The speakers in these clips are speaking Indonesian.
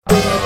Iya.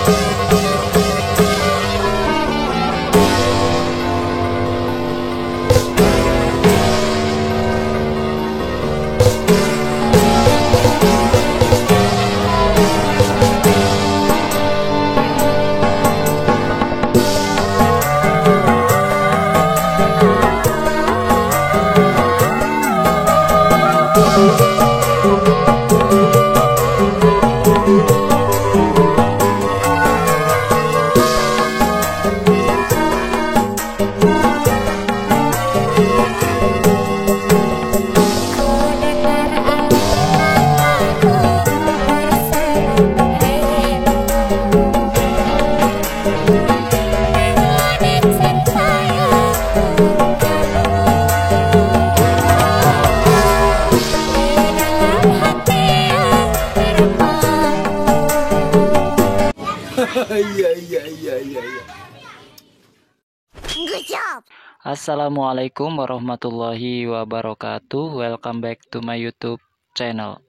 Good job. Assalamualaikum warahmatullahi wabarakatuh. Welcome back to my YouTube channel.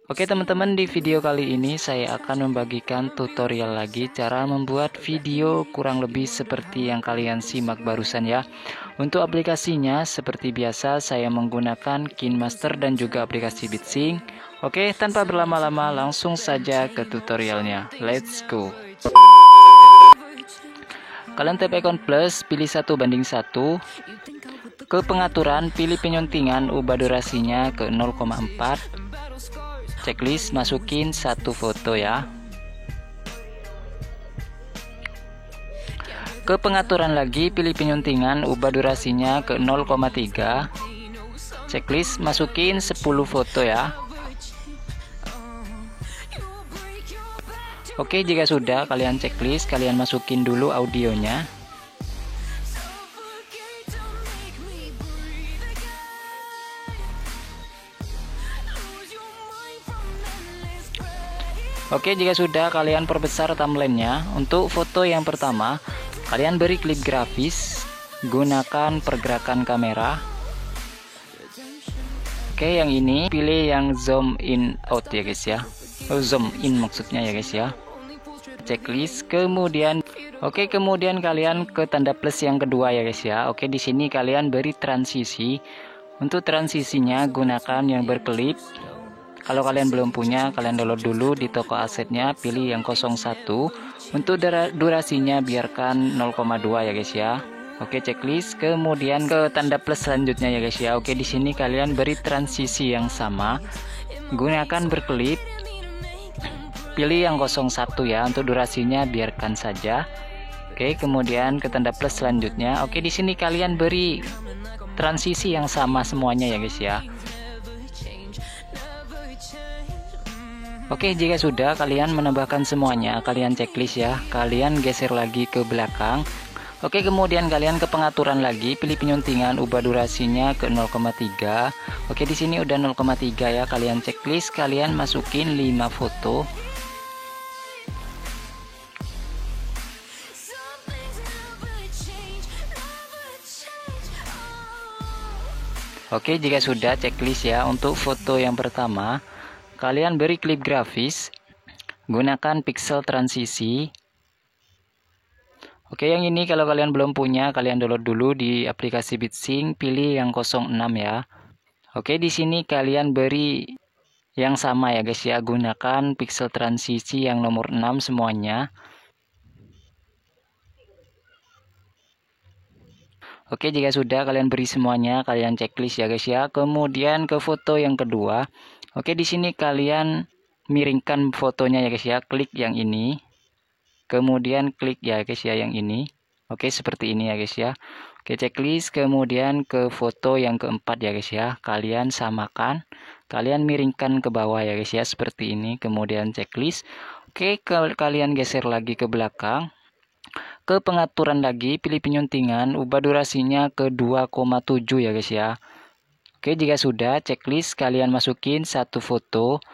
Oke teman-teman, di video kali ini saya akan membagikan tutorial lagi cara membuat video kurang lebih seperti yang kalian simak barusan ya. Untuk aplikasinya seperti biasa saya menggunakan KineMaster dan juga aplikasi BitSync. Oke, tanpa berlama-lama langsung saja ke tutorialnya. Let's go. Kalian tap icon plus, pilih 1:1. Ke pengaturan, pilih penyuntingan, ubah durasinya ke 0,4. Checklist, masukin satu foto ya. Ke pengaturan lagi, pilih penyuntingan, ubah durasinya ke 0,3. Checklist, masukin 10 foto ya. Oke, jika sudah kalian checklist, kalian masukin dulu audionya. Oke, jika sudah kalian perbesar thumbnailnya. Untuk foto yang pertama, kalian beri klip grafis, gunakan pergerakan kamera. Oke, yang ini pilih yang zoom in out ya guys ya. Zoom in maksudnya ya guys ya. Checklist, kemudian kemudian kalian ke tanda plus yang kedua ya guys ya. Oke, di sini kalian beri transisi. Untuk transisinya gunakan yang berkelip. Kalau kalian belum punya, kalian download dulu di toko asetnya, pilih yang 01. Untuk durasinya biarkan 0,2 ya guys ya. Oke, checklist, kemudian ke tanda plus selanjutnya ya guys ya. Oke, di sini kalian beri transisi yang sama. Gunakan berkelip. Pilih yang 01 ya, untuk durasinya biarkan saja. Oke, kemudian ke tanda plus selanjutnya. Oke, di sini kalian beri transisi yang sama semuanya ya guys ya. Oke, jika sudah kalian menambahkan semuanya, kalian checklist ya. Kalian geser lagi ke belakang. Oke, kemudian kalian ke pengaturan lagi, pilih penyuntingan, ubah durasinya ke 0,3. Oke, di sini udah 0,3 ya. Kalian checklist, kalian masukin 5 foto. Oke, jika sudah checklist ya. Untuk foto yang pertama, kalian beri klip grafis, gunakan pixel transisi. Oke, yang ini kalau kalian belum punya, kalian download dulu di aplikasi BitSync, pilih yang 06 ya. Oke, di sini kalian beri yang sama ya guys ya, gunakan pixel transisi yang nomor 6 semuanya. Oke, jika sudah kalian beri semuanya, kalian checklist ya guys ya. Kemudian ke foto yang kedua. Oke, di sini kalian miringkan fotonya ya guys ya, klik yang ini. Kemudian klik ya guys ya yang ini. Oke, seperti ini ya guys ya. Oke, checklist, kemudian ke foto yang keempat ya guys ya. Kalian samakan, kalian miringkan ke bawah ya guys ya, seperti ini. Kemudian checklist. Oke, kalian geser lagi ke belakang. Ke pengaturan lagi, pilih penyuntingan, ubah durasinya ke 2,7 ya guys ya. Oke, jika sudah checklist, kalian masukin satu foto.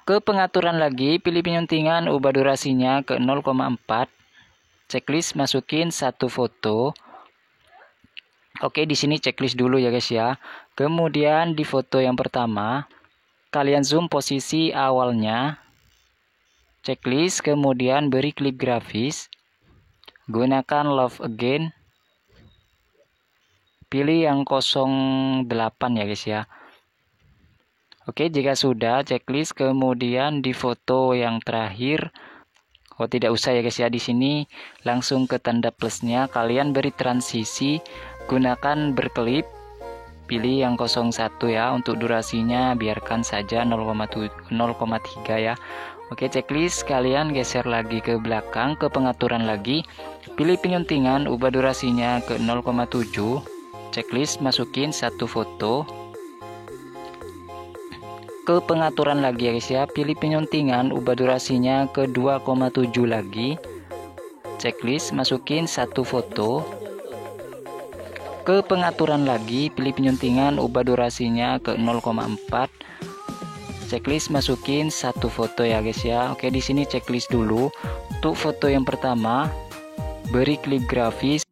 Ke pengaturan lagi, pilih penyuntingan, ubah durasinya ke 0,4. checklist masukin satu foto. Oke, di sini checklist dulu ya guys ya. Kemudian di foto yang pertama, kalian zoom posisi awalnya, checklist, kemudian beri klip grafis, gunakan love again, pilih yang 08 ya guys ya. Oke, jika sudah checklist, kemudian di foto yang terakhir, tidak usah ya guys ya, di sini langsung ke tanda plusnya, kalian beri transisi, gunakan berkelip, pilih yang 01 ya, untuk durasinya biarkan saja 0,3 ya. Oke, checklist, kalian geser lagi ke belakang ke pengaturan lagi, pilih penyuntingan, ubah durasinya ke 0,7, checklist, masukin satu foto. Ke pengaturan lagi ya guys ya, pilih penyuntingan, ubah durasinya ke 2,7 lagi, checklist, masukin satu foto. Ke pengaturan lagi, pilih penyuntingan, ubah durasinya ke 0,4, checklist, masukin satu foto ya guys ya. Oke, di sini checklist dulu. Untuk foto yang pertama, beri klip grafis.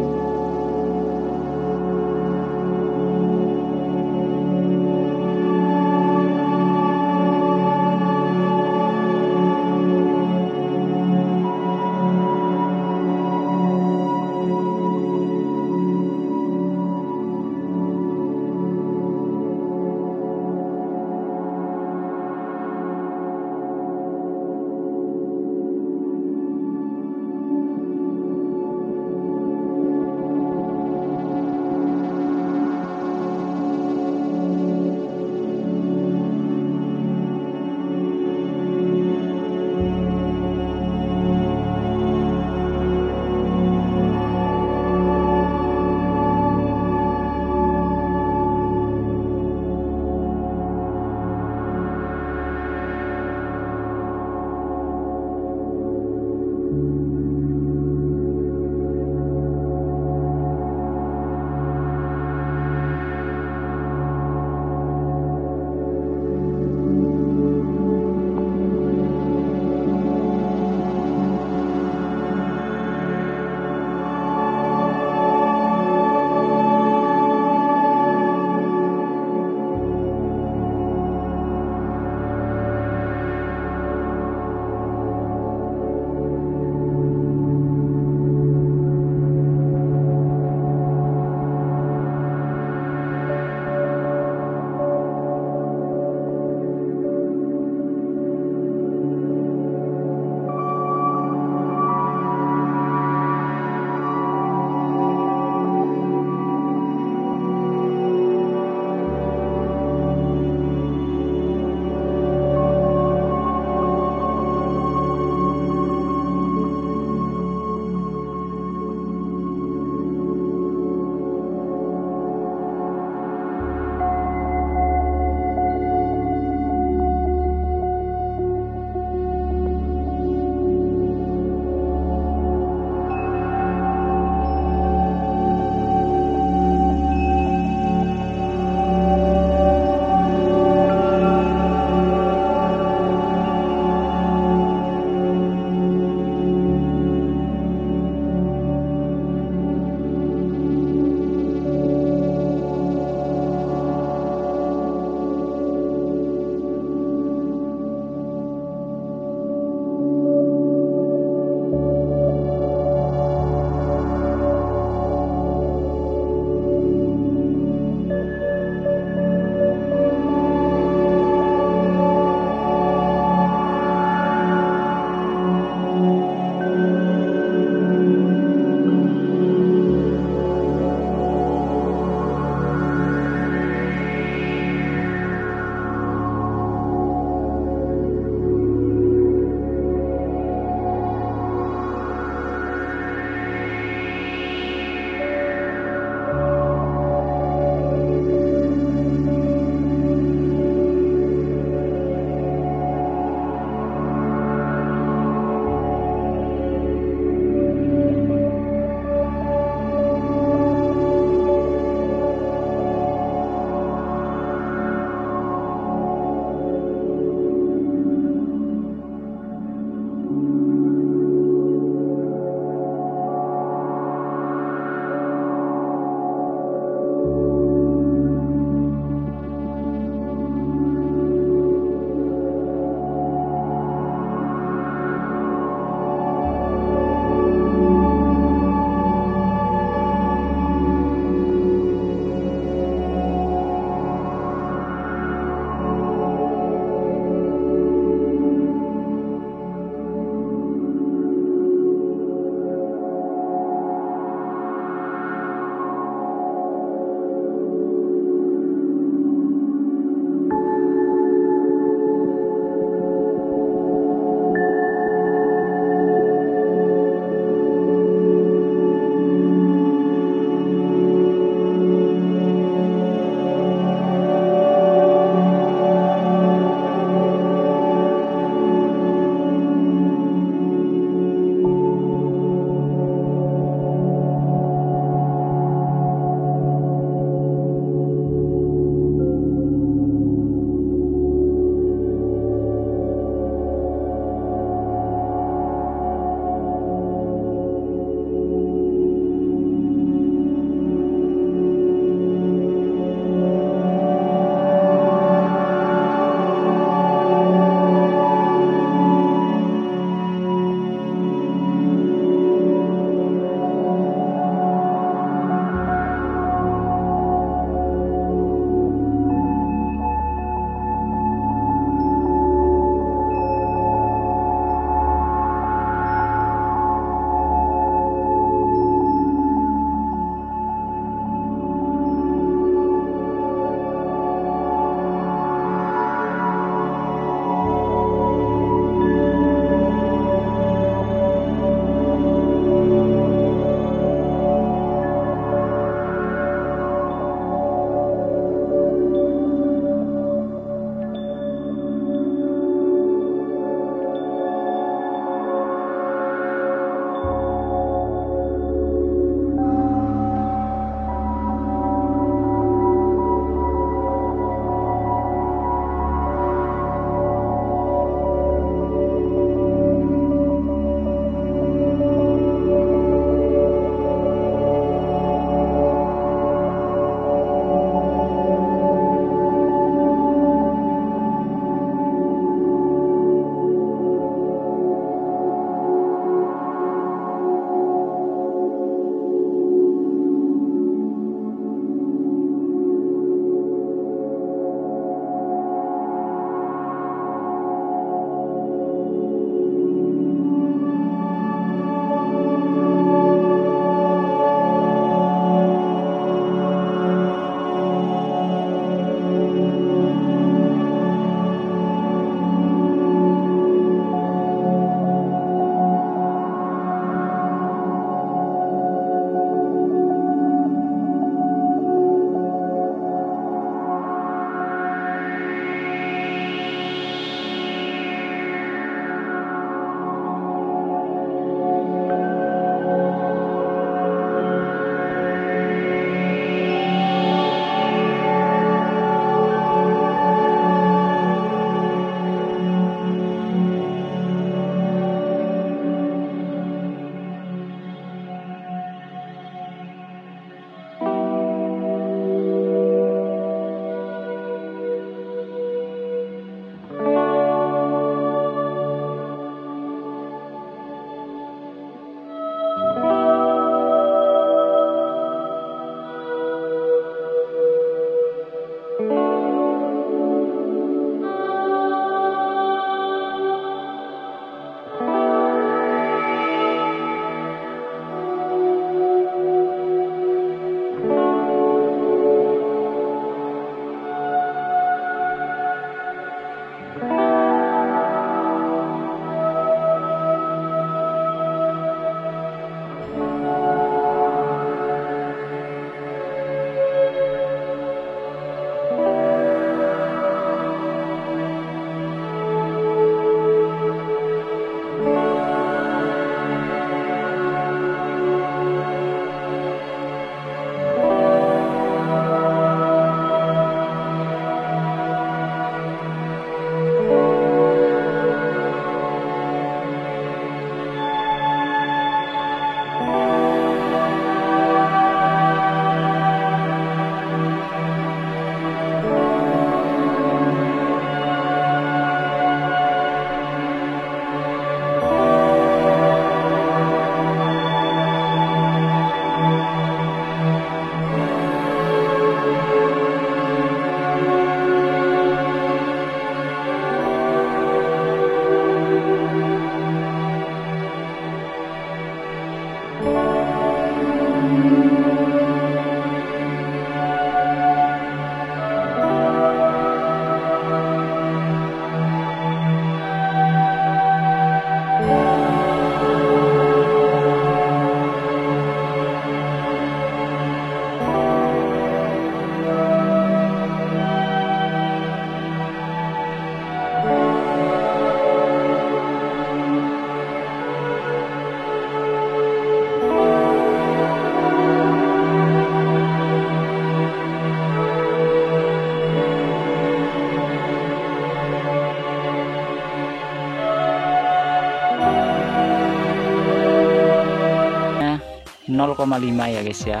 0,5 ya guys ya.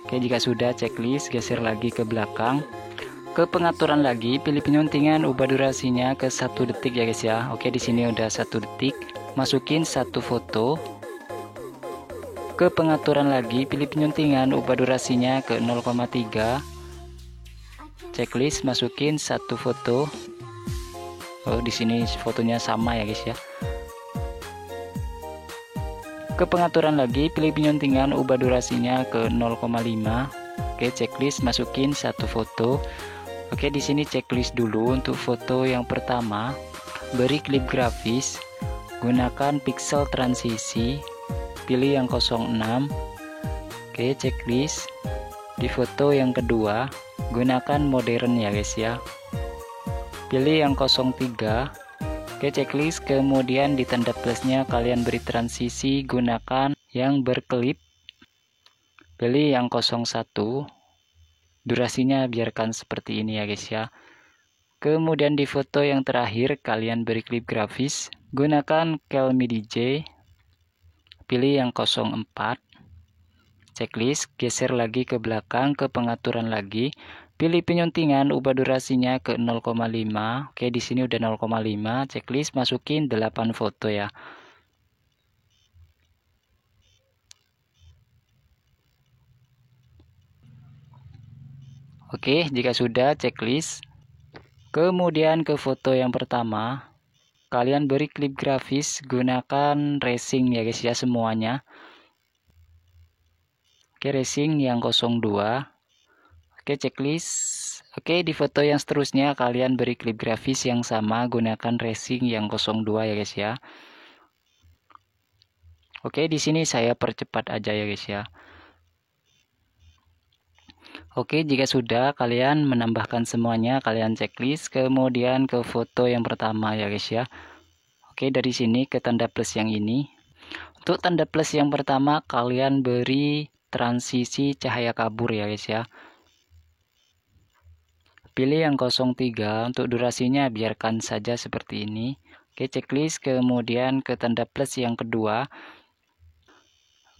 Oke, jika sudah checklist, geser lagi ke belakang. Ke pengaturan lagi, pilih penyuntingan, ubah durasinya ke 1 detik ya guys ya. Oke, di sini udah 1 detik. Masukin satu foto. Ke pengaturan lagi, pilih penyuntingan, ubah durasinya ke 0,3. Checklist, masukin satu foto. Oh, di sini fotonya sama ya guys ya. Ke pengaturan lagi, pilih penyuntingan, ubah durasinya ke 0,5. Oke, checklist, masukin satu foto. Oke, di sini checklist dulu untuk foto yang pertama. Beri klip grafis, gunakan pixel transisi, pilih yang 06. Oke, checklist. Di foto yang kedua, gunakan modern ya guys ya. Pilih yang 03. Oke, checklist, kemudian di tanda plusnya kalian beri transisi, gunakan yang berkelip. Pilih yang 01. Durasinya biarkan seperti ini ya guys ya. Kemudian di foto yang terakhir kalian beri klip grafis, gunakan Kelmi DJ. Pilih yang 04. Checklist, geser lagi ke belakang ke pengaturan lagi. Pilih penyuntingan, ubah durasinya ke 0,5. Oke, di sini udah 0,5. Checklist, masukin 8 foto ya. Oke, jika sudah checklist, kemudian ke foto yang pertama, kalian beri klip grafis, gunakan racing ya guys ya semuanya. Oke, racing yang 02. Oke, checklist. Oke, di foto yang seterusnya kalian beri klip grafis yang sama, gunakan racing yang 02 ya guys ya. Oke, di sini saya percepat aja ya guys ya. Oke, jika sudah kalian menambahkan semuanya, kalian checklist, kemudian ke foto yang pertama ya guys ya. Oke, dari sini ke tanda plus yang ini. Untuk tanda plus yang pertama kalian beri transisi cahaya kabur ya guys ya. Pilih yang 03, untuk durasinya biarkan saja seperti ini. Oke, checklist, kemudian ke tanda plus yang kedua.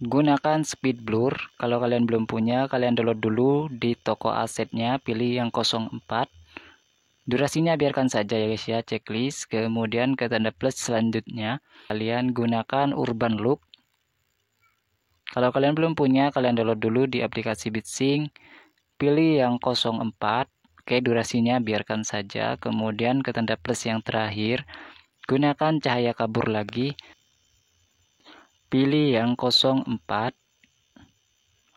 Gunakan speed blur. Kalau kalian belum punya, kalian download dulu di toko asetnya, pilih yang 04. Durasinya biarkan saja ya guys ya, checklist. Kemudian ke tanda plus selanjutnya, kalian gunakan urban look. Kalau kalian belum punya, kalian download dulu di aplikasi BitSync, pilih yang 04. Oke, durasinya biarkan saja. Kemudian ke tanda plus yang terakhir, gunakan cahaya kabur lagi. Pilih yang 04.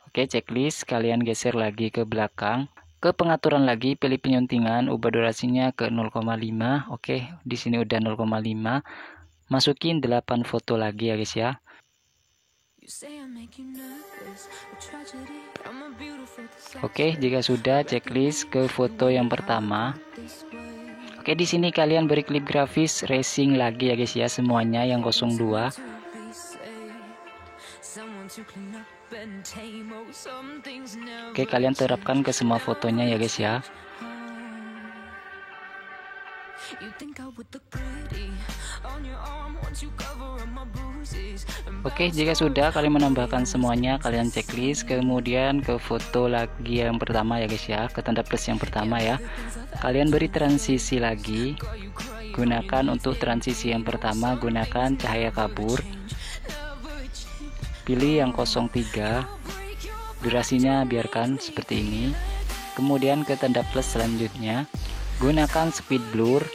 Oke, checklist, kalian geser lagi ke belakang. Ke pengaturan lagi, pilih penyuntingan, ubah durasinya ke 0,5. Oke, di sini udah 0,5. Masukin 8 foto lagi ya guys ya. Oke, jika sudah checklist, ke foto yang pertama. Oke, di sini kalian beri klip grafis racing lagi ya guys ya, semuanya yang 02. Oke, kalian terapkan ke semua fotonya ya guys ya. Oke, jika sudah kalian menambahkan semuanya, kalian checklist, kemudian ke foto lagi yang pertama ya guys ya, ke tanda plus yang pertama ya. Kalian beri transisi lagi. Gunakan untuk transisi yang pertama, gunakan cahaya kabur. Pilih yang 03. Durasinya biarkan seperti ini. Kemudian ke tanda plus selanjutnya, gunakan speed blur.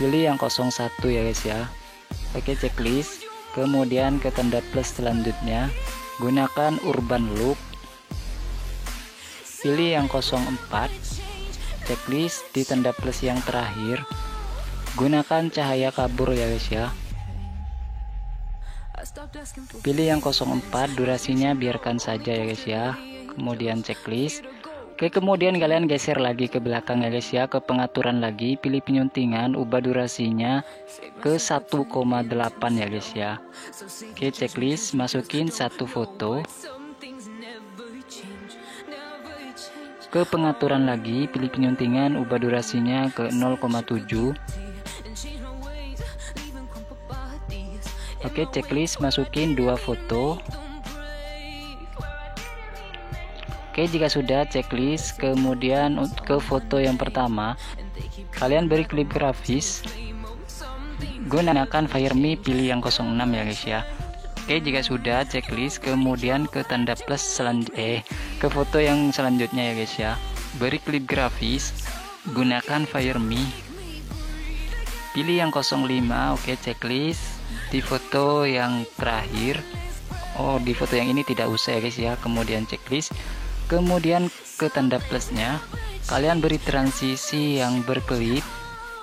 Pilih yang 01 ya guys ya. Oke, checklist. Kemudian ke tanda plus selanjutnya, gunakan urban look. Pilih yang 04. Checklist, di tanda plus yang terakhir, gunakan cahaya kabur ya guys ya. Pilih yang 04, durasinya biarkan saja ya guys ya. Kemudian checklist. Oke, kemudian kalian geser lagi ke belakang ya guys ya, ke pengaturan lagi, pilih penyuntingan, ubah durasinya ke 1,8 ya guys ya. Oke, checklist, masukin satu foto. Ke pengaturan lagi, pilih penyuntingan, ubah durasinya ke 0,7. Oke, checklist masukin 2 foto. Oke, jika sudah checklist, kemudian ke foto yang pertama kalian beri klip grafis, gunakan FireMe, pilih yang 06 ya guys ya. Oke, jika sudah checklist, kemudian ke tanda plus ke foto yang selanjutnya ya guys ya, beri klip grafis, gunakan FireMe, pilih yang 05. Oke, checklist di foto yang terakhir. Di foto yang ini tidak usah ya guys ya. Kemudian checklist, kemudian ke tanda plusnya kalian beri transisi yang berkelip,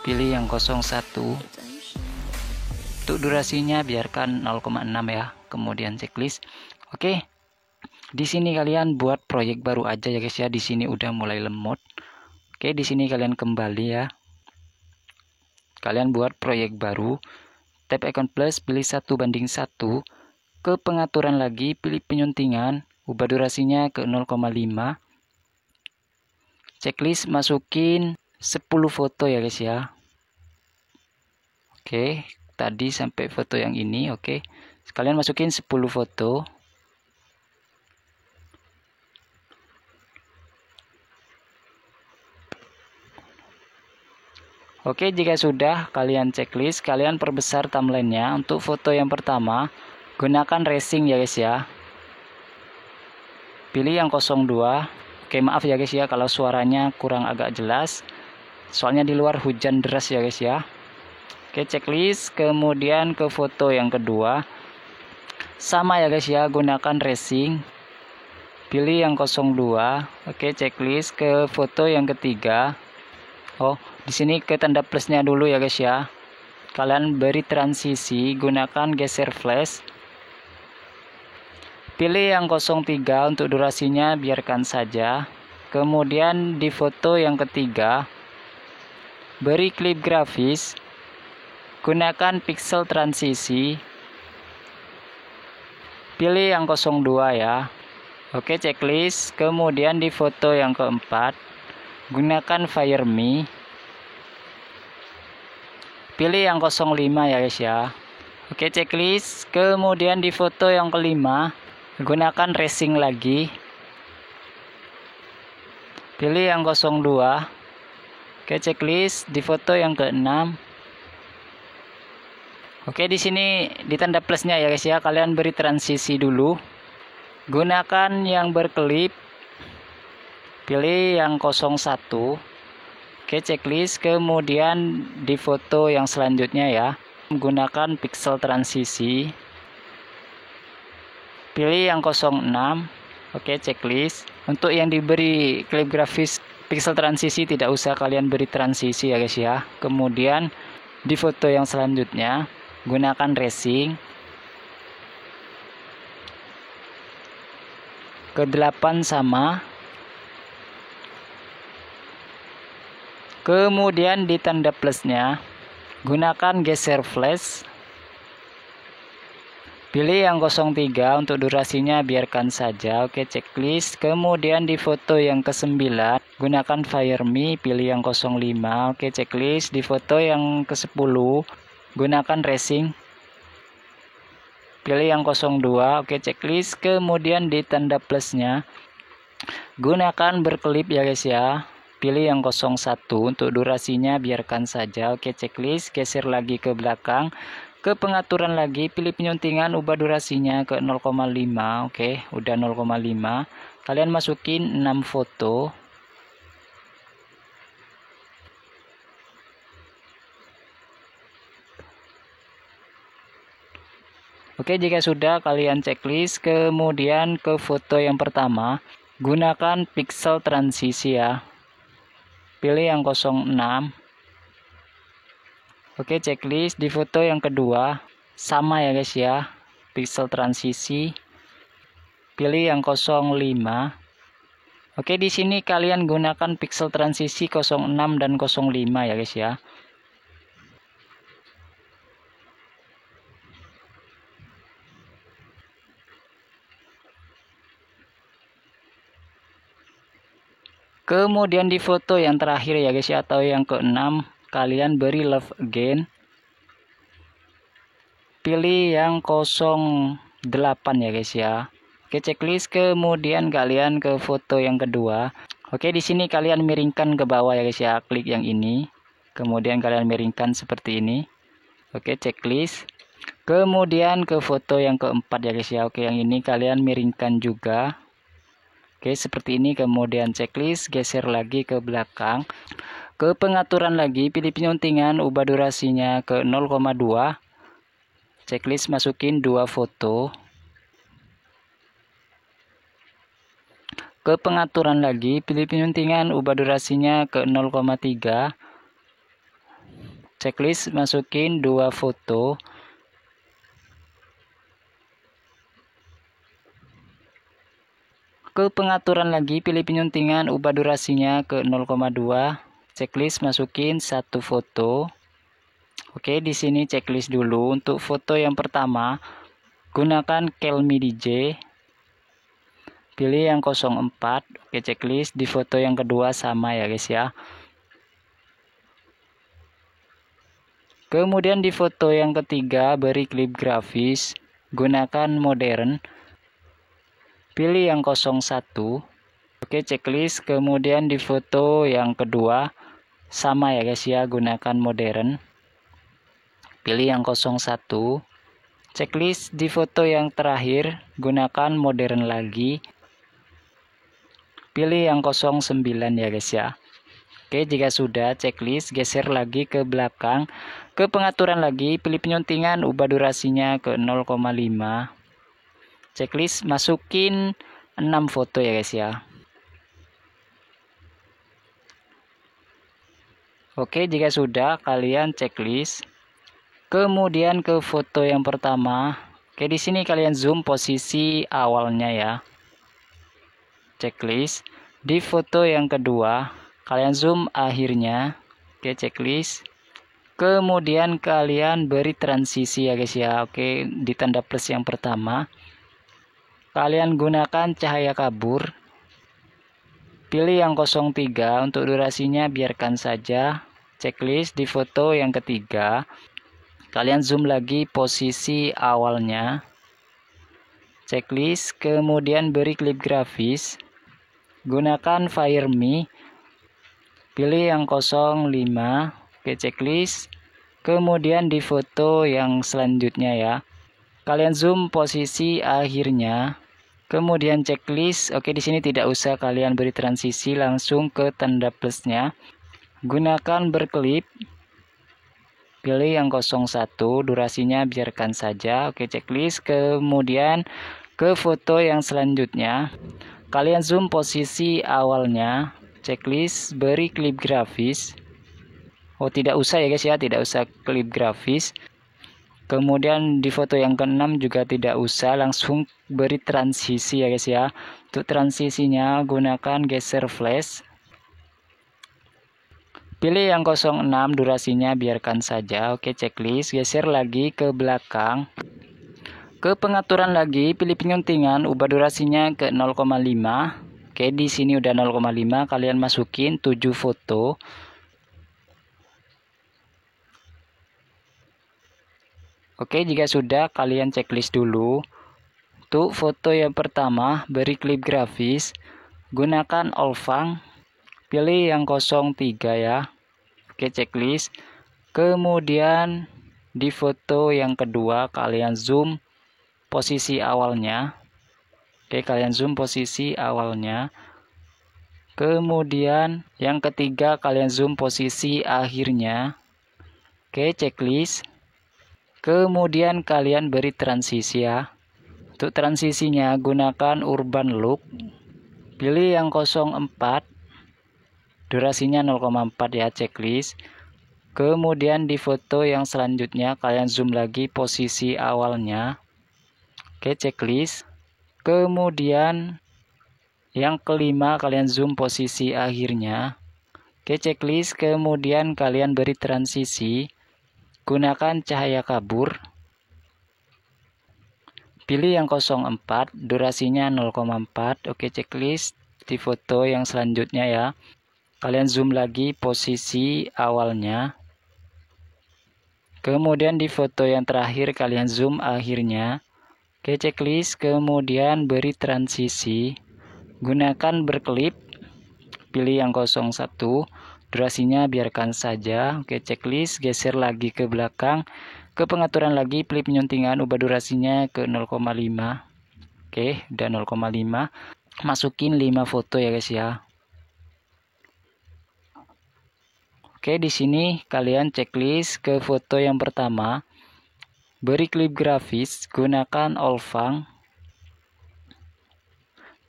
pilih yang 01. Untuk durasinya biarkan 0,6 ya. Kemudian checklist. Oke, di sini kalian buat proyek baru aja ya guys ya. Di sini udah mulai lemot. Oke, di sini kalian kembali ya, kalian buat proyek baru, tap icon plus, pilih 1:1, ke pengaturan lagi, pilih penyuntingan, ubah durasinya ke 0,5. Checklist masukin 10 foto ya guys ya. Oke, tadi sampai foto yang ini. Oke, kalian masukin 10 foto. Oke, jika sudah kalian checklist, kalian perbesar timelinenya. Untuk foto yang pertama gunakan racing ya guys ya, pilih yang 02. Oke, maaf ya guys ya kalau suaranya kurang agak jelas, soalnya di luar hujan deras ya guys ya. Oke, checklist, kemudian ke foto yang kedua sama ya guys ya, gunakan racing, pilih yang 02. Oke, checklist, ke foto yang ketiga. Di sini ke tanda plusnya dulu ya guys ya. Kalian beri transisi, gunakan geser flash, pilih yang 03. Untuk durasinya biarkan saja. Kemudian di foto yang ketiga beri klip grafis, gunakan pixel transisi, pilih yang 02 ya. Oke, checklist, kemudian di foto yang keempat gunakan FireMe, pilih yang 05 ya guys ya. Oke, checklist, kemudian di foto yang kelima gunakan racing lagi, pilih yang 02. Oke, checklist, di foto yang keenam. Oke, di sini di tanda plusnya ya guys ya, kalian beri transisi dulu, gunakan yang berkelip, pilih yang 01. Oke, checklist, kemudian di foto yang selanjutnya ya, gunakan pixel transisi, pilih yang 06. Oke, checklist. Untuk yang diberi klip grafis pixel transisi tidak usah kalian beri transisi ya guys ya. Kemudian di foto yang selanjutnya gunakan racing, ke 8 sama. Kemudian di tanda plusnya gunakan geser flash, pilih yang 03. Untuk durasinya biarkan saja. Oke, checklist, kemudian di foto yang ke-9 gunakan FireMe, pilih yang 05. Oke, checklist, di foto yang ke-10 gunakan racing, pilih yang 02. Oke, checklist, kemudian di tanda plusnya gunakan berkelip ya guys ya, pilih yang 01. Untuk durasinya biarkan saja. Oke, checklist, geser lagi ke belakang, ke pengaturan lagi, pilih penyuntingan, ubah durasinya ke 0,5. Oke, udah 0,5. Kalian masukin 6 foto. Oke, jika sudah kalian checklist, kemudian ke foto yang pertama gunakan pixel transisi ya, pilih yang 06. Oke, checklist, di foto yang kedua sama ya guys ya, pixel transisi, pilih yang 05. Oke, di sini kalian gunakan pixel transisi 06 dan 05 ya guys ya. Kemudian di foto yang terakhir ya guys ya, atau yang ke-6, kalian beri love again, pilih yang 08 ya guys ya. Oke, checklist, kemudian kalian ke foto yang kedua. Oke, di sini kalian miringkan ke bawah ya guys ya, klik yang ini. Kemudian kalian miringkan seperti ini. Oke, checklist. Kemudian ke foto yang keempat ya guys ya. Oke, yang ini kalian miringkan juga. Oke, seperti ini. Kemudian checklist, geser lagi ke belakang. Ke pengaturan lagi, pilih penyuntingan, ubah durasinya ke 0,2. Checklist, masukin 2 foto. Ke pengaturan lagi, pilih penyuntingan, ubah durasinya ke 0,3. Checklist, masukin 2 foto. Ke pengaturan lagi, pilih penyuntingan, ubah durasinya ke 0,2. Checklist, masukin 1 foto. Oke, di sini checklist dulu. Untuk foto yang pertama, gunakan Kelmi DJ. Pilih yang 04. Oke, checklist. Di foto yang kedua sama ya guys ya. Kemudian di foto yang ketiga, beri klip grafis. Gunakan modern. Pilih yang 01. Oke, checklist. Kemudian di foto yang kedua sama ya guys ya, gunakan modern. Pilih yang 01. Checklist. Di foto yang terakhir, gunakan modern lagi. Pilih yang 09 ya guys ya. Oke, jika sudah checklist, geser lagi ke belakang. Ke pengaturan lagi, pilih penyuntingan, ubah durasinya ke 0,5. Checklist, masukin 6 foto ya guys ya. Oke, jika sudah, kalian checklist. Kemudian ke foto yang pertama. Oke, di sini kalian zoom posisi awalnya ya. Checklist. Di foto yang kedua, kalian zoom akhirnya. Oke, checklist. Kemudian kalian beri transisi ya guys ya. Oke, di tanda plus yang pertama, kalian gunakan cahaya kabur. Pilih yang 03. Untuk durasinya biarkan saja. Checklist. Di foto yang ketiga, kalian zoom lagi posisi awalnya. Checklist. Kemudian beri klip grafis. Gunakan FireMe. Pilih yang 05. Oke, checklist. Kemudian di foto yang selanjutnya ya, kalian zoom posisi akhirnya. Kemudian checklist. Oke, di sini tidak usah kalian beri transisi, langsung ke tanda plusnya. Gunakan berklip. Pilih yang 01, durasinya biarkan saja. Oke, checklist. Kemudian ke foto yang selanjutnya, kalian zoom posisi awalnya. Checklist, beri klip grafis. Oh, tidak usah ya guys ya, tidak usah klip grafis. Kemudian di foto yang ke-6 juga tidak usah, langsung beri transisi ya guys ya. Untuk transisinya gunakan geser flash. Pilih yang 06, durasinya biarkan saja. Oke, checklist, geser lagi ke belakang. Ke pengaturan lagi, pilih penyuntingan, ubah durasinya ke 0,5. Oke, di sini udah 0,5, kalian masukin 7 foto. Oke, jika sudah, kalian checklist dulu. Untuk foto yang pertama, beri klip grafis. Gunakan Olfang. Pilih yang 03 ya. Oke, checklist. Kemudian di foto yang kedua, kalian zoom posisi awalnya. Oke, kalian zoom posisi awalnya. Kemudian yang ketiga, kalian zoom posisi akhirnya. Oke, checklist. Kemudian kalian beri transisi ya. Untuk transisinya gunakan urban look. Pilih yang 04. Durasinya 0,4 ya, checklist. Kemudian di foto yang selanjutnya kalian zoom lagi posisi awalnya. Oke, checklist. Kemudian yang kelima kalian zoom posisi akhirnya. Oke, checklist. Kemudian kalian beri transisi. Gunakan cahaya kabur. Pilih yang 04, durasinya 0,4. Oke, checklist. Di foto yang selanjutnya ya, kalian zoom lagi posisi awalnya. Kemudian di foto yang terakhir kalian zoom akhirnya. Oke, checklist, kemudian beri transisi. Gunakan berkelip. Pilih yang 01. Durasinya biarkan saja. Oke, checklist, geser lagi ke belakang. Ke pengaturan lagi, pilih penyuntingan, ubah durasinya ke 0,5. Oke, udah 0,5. Masukin 5 foto ya guys ya. Oke, di sini kalian checklist ke foto yang pertama. Beri klip grafis, gunakan Olfang.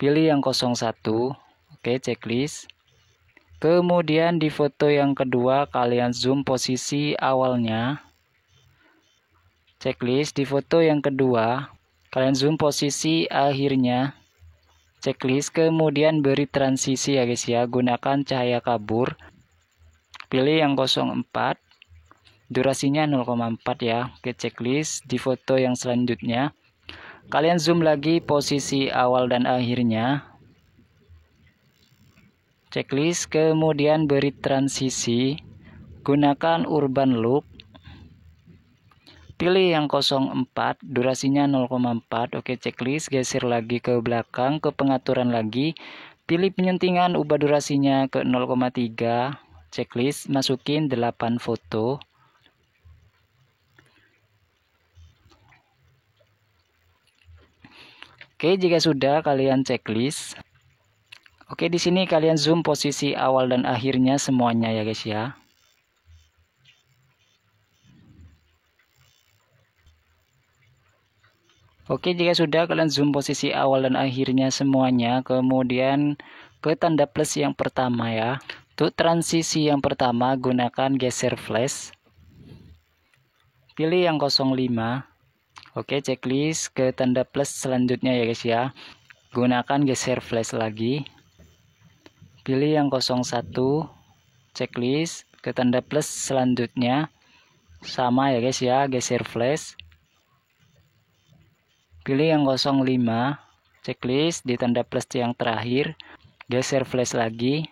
Pilih yang 01. Oke, checklist. Kemudian di foto yang kedua kalian zoom posisi awalnya. Checklist, di foto yang kedua kalian zoom posisi akhirnya. Checklist, kemudian beri transisi ya guys ya, gunakan cahaya kabur. Pilih yang 04. Durasinya 0,4 ya. Oke, checklist, di foto yang selanjutnya kalian zoom lagi posisi awal dan akhirnya. Checklist, kemudian beri transisi, gunakan urban loop. Pilih yang 04, durasinya 0,4. Oke, checklist, geser lagi ke belakang, ke pengaturan lagi. Pilih penyuntingan, ubah durasinya ke 0,3. Checklist, masukin 8 foto. Oke, jika sudah kalian checklist. Oke, di sini kalian zoom posisi awal dan akhirnya semuanya ya guys ya. Oke, jika sudah kalian zoom posisi awal dan akhirnya semuanya, kemudian ke tanda plus yang pertama ya. Untuk transisi yang pertama gunakan geser flash. Pilih yang 05. Oke, checklist, ke tanda plus selanjutnya ya guys ya. Gunakan geser flash lagi. Pilih yang 01. Checklist, ke tanda plus selanjutnya. Sama ya guys ya, geser flash. Pilih yang 05, checklist, di tanda plus yang terakhir, geser flash lagi.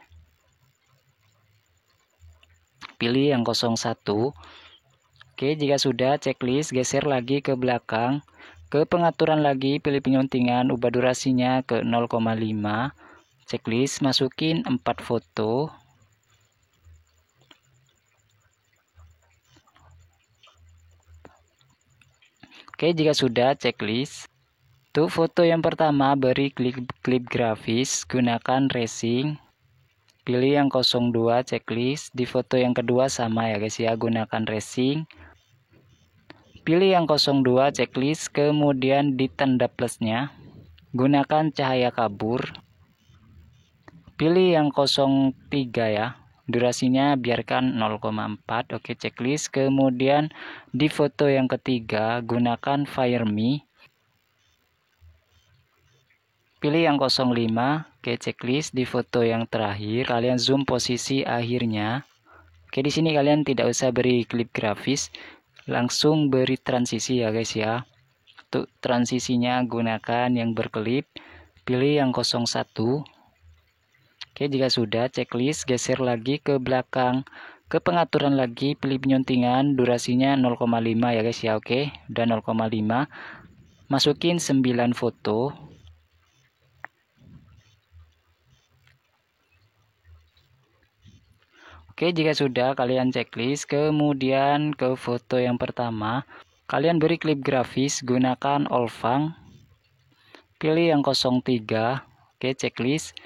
Pilih yang 01. Oke, jika sudah checklist, geser lagi ke belakang. Ke pengaturan lagi, pilih penyuntingan, ubah durasinya ke 0,5. Checklist, masukin 4 foto. Oke, jika sudah checklist. Untuk foto yang pertama beri klip grafis, gunakan racing. Pilih yang 02 checklist. Di foto yang kedua sama ya guys ya, gunakan racing. Pilih yang 02 checklist, kemudian di tanda plusnya gunakan cahaya kabur. Pilih yang 03 ya. Durasinya biarkan 0,4. Oke, checklist. Kemudian di foto yang ketiga gunakan Fire Me. Pilih yang 05. Oke, checklist. Di foto yang terakhir kalian zoom posisi akhirnya. Oke, di sini kalian tidak usah beri klip grafis, langsung beri transisi ya guys ya. Untuk transisinya gunakan yang berkelip. Pilih yang 01. Oke, jika sudah checklist, geser lagi ke belakang. Ke pengaturan lagi, pilih penyuntingan, durasinya 0,5 ya guys ya. Oke, udah 0,5. Masukin 9 foto. Oke, jika sudah kalian checklist, kemudian ke foto yang pertama, kalian beri klip grafis, gunakan Olfang. Pilih yang 03. Oke, checklist.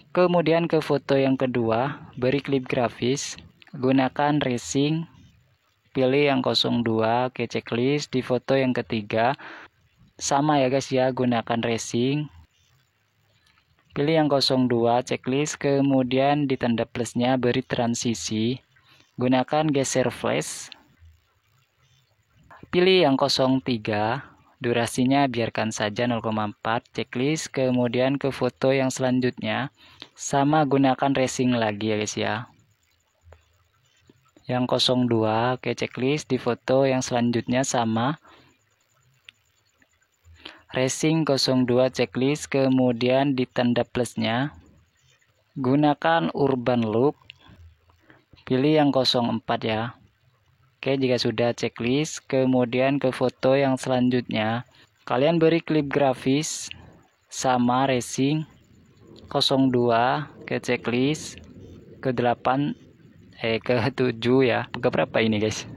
Kemudian ke foto yang kedua, beri klip grafis, gunakan racing. Pilih yang 02, oke, checklist. Di foto yang ketiga, sama ya guys ya, gunakan racing. Pilih yang 02, checklist, kemudian di tanda plusnya beri transisi, gunakan geser flash. Pilih yang 03, durasinya biarkan saja 0,4, checklist, kemudian ke foto yang selanjutnya, sama gunakan racing lagi ya guys ya. Yang 02, oke, checklist, di foto yang selanjutnya sama. Racing 02 checklist, kemudian di tanda plusnya, gunakan urban loop. Pilih yang 04 ya. Oke, Oke, jika sudah checklist, kemudian ke foto yang selanjutnya. Kalian beri klip grafis sama racing 02 ke checklist ke 8 ke 7 ya. Ke berapa ini, guys?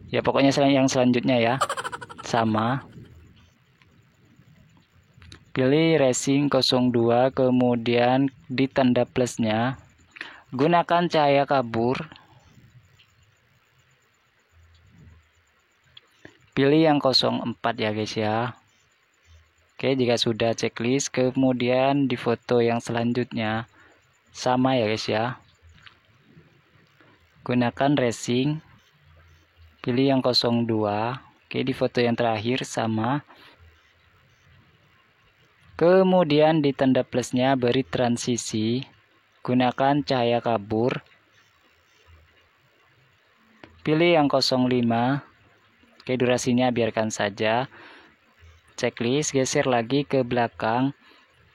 Ya pokoknya yang selanjutnya ya. Sama. Pilih racing 02, kemudian di tanda plusnya gunakan cahaya kabur. Pilih yang 04 ya guys ya. Oke, jika sudah checklist, kemudian di foto yang selanjutnya sama ya guys ya. Gunakan racing. Pilih yang 02. Oke, di foto yang terakhir sama. Kemudian di tanda plusnya beri transisi. Gunakan cahaya kabur. Pilih yang 05. Oke, durasinya biarkan saja. Checklist, geser lagi ke belakang.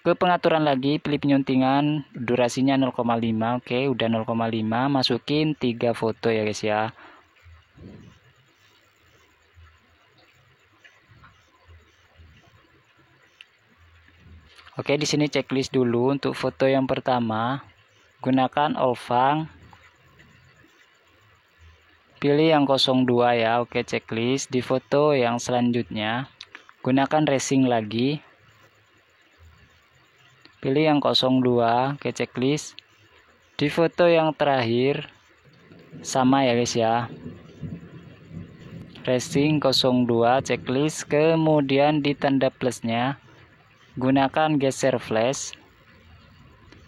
Ke pengaturan lagi, pilih penyuntingan, durasinya 0,5. Oke, udah 0,5. Masukin 3 foto ya guys ya. Oke, di sini checklist dulu untuk foto yang pertama. Gunakan Olfang. Pilih yang 02 ya. Oke, checklist. Di foto yang selanjutnya gunakan racing lagi. Pilih yang 02. Oke, checklist. Di foto yang terakhir sama ya guys ya. Racing 02 checklist, kemudian di tanda plusnya gunakan geser flash.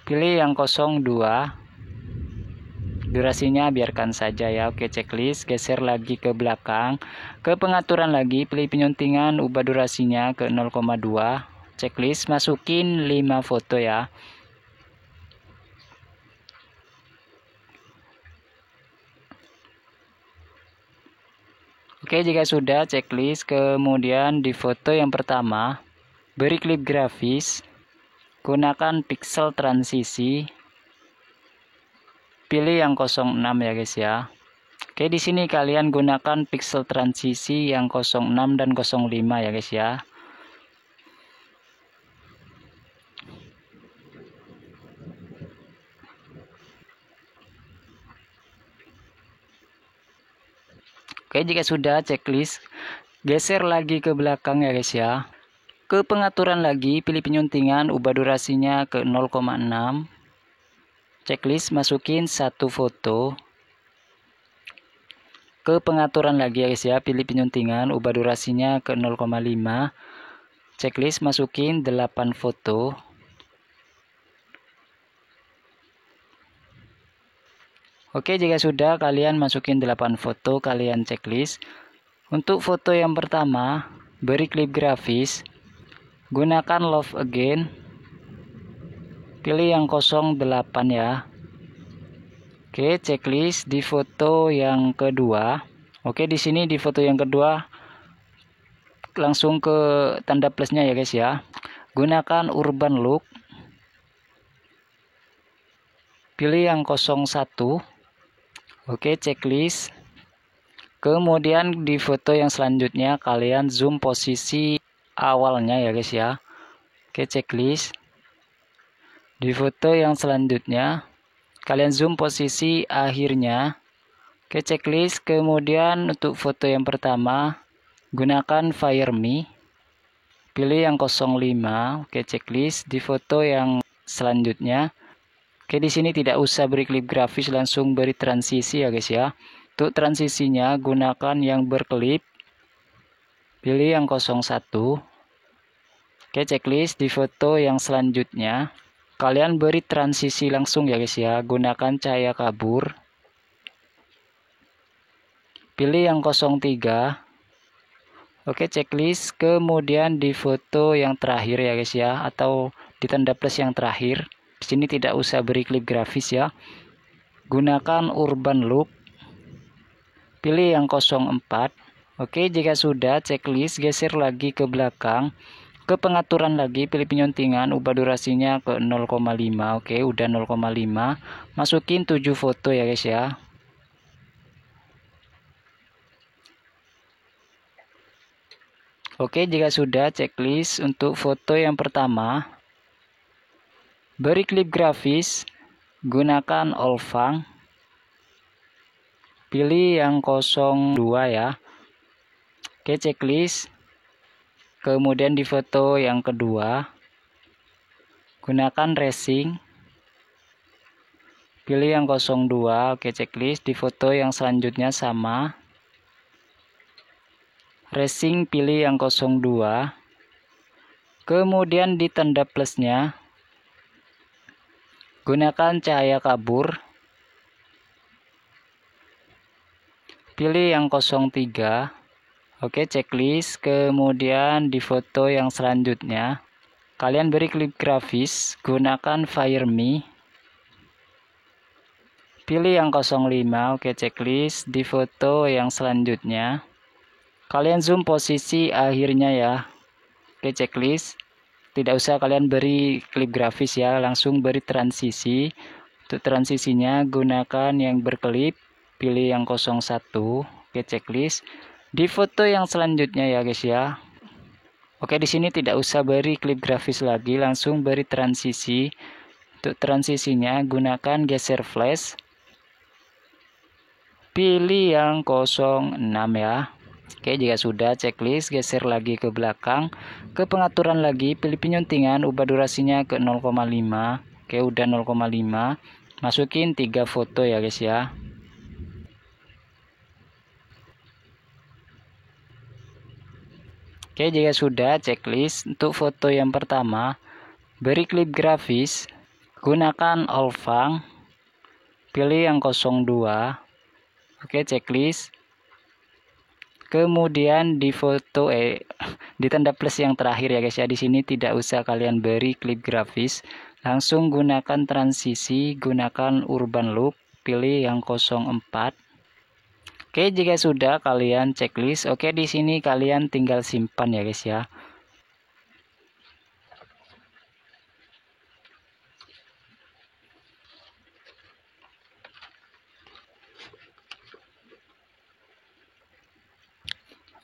Pilih yang 02. Durasinya biarkan saja ya. Oke, checklist, geser lagi ke belakang. Ke pengaturan lagi, pilih penyuntingan, ubah durasinya ke 0,2. Checklist, masukin 5 foto ya. Oke, jika sudah checklist, kemudian di foto yang pertama beri klip grafis. Gunakan pixel transisi. Pilih yang 06 ya guys ya. Oke, di sini kalian gunakan pixel transisi yang 06 dan 05 ya guys ya. Oke, jika sudah checklist, geser lagi ke belakang ya guys ya. Ke pengaturan lagi, pilih penyuntingan, ubah durasinya ke 0,6. Checklist, masukin 1 foto. Ke pengaturan lagi ya guys ya, pilih penyuntingan, ubah durasinya ke 0,5. Checklist, masukin 8 foto. Oke, jika sudah kalian masukin 8 foto, kalian checklist. Untuk foto yang pertama, beri klip grafis. Gunakan Love Again. Pilih yang 08 ya. Oke, checklist di foto yang kedua. Oke, di sini di foto yang kedua langsung ke tanda plusnya ya guys ya. Gunakan Urban Look. Pilih yang 01. Oke, checklist. Kemudian di foto yang selanjutnya kalian zoom posisi awalnya ya guys ya. Oke, checklist. Di foto yang selanjutnya kalian zoom posisi akhirnya. Oke, checklist. Kemudian untuk foto yang pertama gunakan Fire Me. Pilih yang 05. Oke, checklist. Di foto yang selanjutnya, oke, di sini tidak usah beri klip grafis, langsung beri transisi ya guys ya. Untuk transisinya gunakan yang berkelip. Pilih yang 01. Oke, checklist. Di foto yang selanjutnya kalian beri transisi langsung ya guys ya. Gunakan cahaya kabur. Pilih yang 03. Oke, checklist. Kemudian di foto yang terakhir ya guys ya, atau di tanda plus yang terakhir. Di sini tidak usah beri klip grafis ya. Gunakan Urban Look. Pilih yang 04. Oke, jika sudah checklist, geser lagi ke belakang. Ke pengaturan lagi, pilih penyuntingan, ubah durasinya ke 0,5. Oke, udah 0,5. Masukin 7 foto ya guys ya. Oke, jika sudah, checklist untuk foto yang pertama. Beri klip grafis, gunakan Olfang. Pilih yang 02 ya. Oke, checklist. Kemudian di foto yang kedua, gunakan racing. Pilih yang 02. Oke, checklist. Di foto yang selanjutnya sama. Racing pilih yang 02. Kemudian di tanda plusnya, gunakan cahaya kabur. Pilih yang 03. Oke, checklist. Kemudian di foto yang selanjutnya, kalian beri klip grafis, gunakan Fireme. Pilih yang 05. Oke, checklist. Di foto yang selanjutnya, kalian zoom posisi akhirnya ya. Oke, checklist. Tidak usah kalian beri klip grafis ya, langsung beri transisi. Untuk transisinya gunakan yang berkelip, pilih yang 01. Oke, checklist. Di foto yang selanjutnya ya guys ya. Oke, di sini tidak usah beri klip grafis lagi, langsung beri transisi. Untuk transisinya gunakan geser flash. Pilih yang 06 ya. Oke, jika sudah, checklist, geser lagi ke belakang. Ke pengaturan lagi, pilih penyuntingan, ubah durasinya ke 0,5. Oke, udah 0,5. Masukin 3 foto ya guys ya. Oke, jika sudah, checklist. Untuk foto yang pertama, beri klip grafis, gunakan Olfang. Pilih yang 02. Oke, checklist. Kemudian di foto di tanda plus yang terakhir ya guys ya, di sini tidak usah kalian beri klip grafis, langsung gunakan transisi, gunakan urban loop, pilih yang 04. Oke, jika sudah kalian checklist, oke di sini kalian tinggal simpan ya guys ya.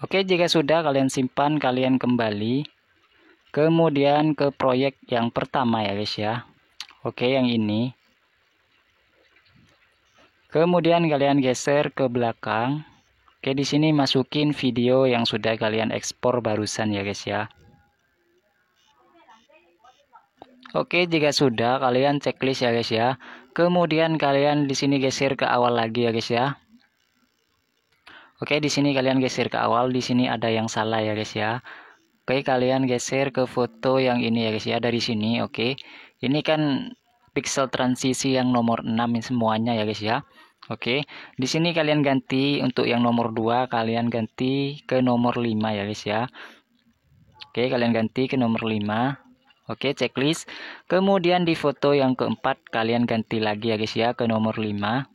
Oke, jika sudah kalian simpan, kalian kembali. Kemudian ke proyek yang pertama ya guys ya. Oke, yang ini. Kemudian kalian geser ke belakang. Oke, di sini masukin video yang sudah kalian ekspor barusan ya guys ya. Oke, jika sudah kalian checklist ya guys ya. Kemudian kalian di sini geser ke awal lagi ya guys ya. Oke, di sini kalian geser ke awal, di sini ada yang salah ya guys ya. Oke, kalian geser ke foto yang ini ya guys ya, dari sini. Oke. Ini kan pixel transisi yang nomor 6 semuanya ya guys ya. Oke. Di sini kalian ganti untuk yang nomor 2, kalian ganti ke nomor 5 ya guys ya. Oke, kalian ganti ke nomor 5. Oke, checklist. Kemudian di foto yang keempat kalian ganti lagi ya guys ya ke nomor 5.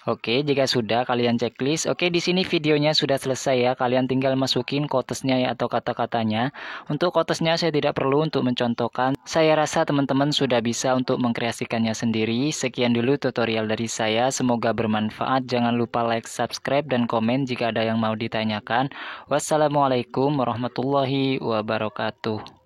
Oke, jika sudah kalian checklist, oke di sini videonya sudah selesai ya. Kalian tinggal masukin quotesnya ya atau kata-katanya. Untuk quotesnya saya tidak perlu untuk mencontohkan. Saya rasa teman-teman sudah bisa untuk mengkreasikannya sendiri. Sekian dulu tutorial dari saya. Semoga bermanfaat. Jangan lupa like, subscribe, dan komen jika ada yang mau ditanyakan. Wassalamualaikum warahmatullahi wabarakatuh.